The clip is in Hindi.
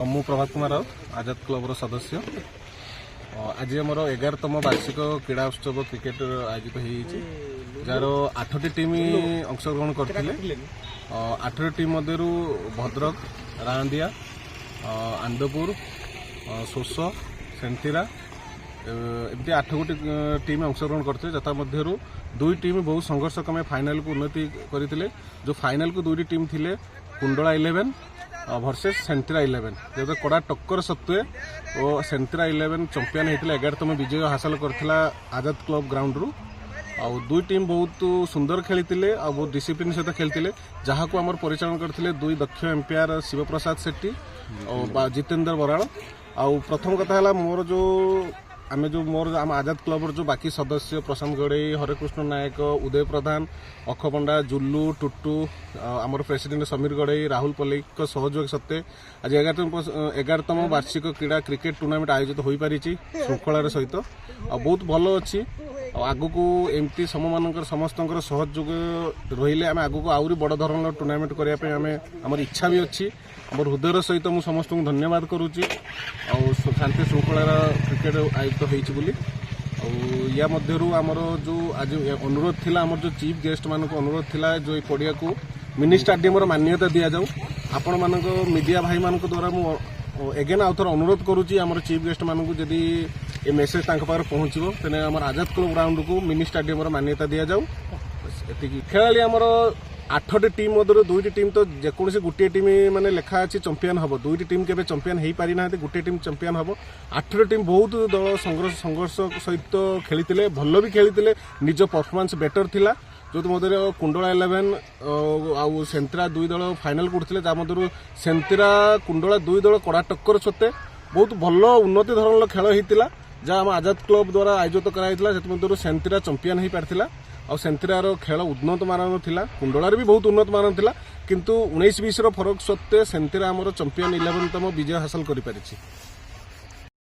मु प्रभात कुमार राउत आजाद क्लब सदस्य आज आम 11तम वार्षिक क्रीड़ा उत्सव क्रिकेट आयोजित हो जार 8टी टीम अंशग्रहण करते 8टी टीम मध्य भद्रक रांदिया आंदपुर सोस सेंथिरा एमती 8 गोटी टीम अंशग्रहण करते जता मध्य दुई टीम बहुत संघर्ष क्रमे फाइनाल को उन्नति करते जो फाइनाल को दुईटी टीम थिले कुंडला 11 वर्सेस सेंथिरा 11 जो कड़ा टक्कर सत्वे और सेंथिरा 11 चंपियन होता 11तम विजय हासिल करथिला आजाद क्लब ग्राउंड रु आ दुई टीम बहुत सुंदर खेली और बहुत डिसिप्लिन सहित खेलते जहाँ को आम परिचालन करते दुई दक्ष एम्पायर शिवप्रसाद सेट्टी और जितेंद्र बराड़ आ प्रथम कथा है मोर जो आम जो मोर आम आजाद क्लब जो बाकी सदस्य प्रशांत गड़ई हरेकृष्ण नायक उदय प्रधान अक्ष पंडा जुल्लू टुट्टू आमर प्रेसिडेंट समीर गड़ई राहुल पल्लिक सहयोग सत्वे आज 11तम वार्षिक क्रीड़ा क्रिकेट टूर्नामेंट आयोजित हो पारी श्रृंखलार सहित बहुत भल अच्छी आगक एमती समस्त सहयोग रही आम आगक आहरी बड़ धरण टूर्नामेंट करने आमर इच्छा भी अच्छी आम हृदय सहित मुझे समस्त धन्यवाद करुच्ची शांति श्रृंखलार क्रिकेट आयोजित होली या मध्यरु आमर जो आज अनुरोध थिला आमर जो चीफ गेस्ट मानक अनुरोध थिला जो ये पड़िया को मिनी स्टाडियम मान्यता दि जाऊ आपण मानक मीडिया भाई मानक द्वारा मु एगेन आउ थर अनुरोध करुच्ची आमर चीफ गेस्ट मानक जदि ये मेसेज तांक पाखरे पहुँचो तेने आमर आजाद क्लब ग्राउंड को मिनी स्टाडियम मान्यता दि जाऊ खेलाड़ी आमर 8टी टीम मध्य दुईटी टीम तो जेकोसी गोटे टीम माने लेखा अच्छी चंपियन हम दुईटी टीम के चंपियन हो पारि ना गोटे टीम चंपियन हम 8टी टीम बहुत दल संघर्ष सहित खेली भल भी खेली निज परफॉर्मेंस बेटर थिला जो मध्य कुंडला 11 आउ सेंथिरा दुई दल फाइनाल करते जहाँ मध्य सेंथिरा कुंडला दुई दल कड़ा टक्कर सत्वे बहुत भल उन्नति धरण खेल होता जहाँ आम आजाद क्लब द्वारा आयोजित कराई सेंथिरा चंपियन हो पारिथिला और सेंथिरार खेल उन्नत मान था कुंडलार भी बहुत उन्नत मान था किंतु 19-20 फरक सत्वे सेंथिरा आमर चंपियन 11तम विजय हासिल कर पारिछि।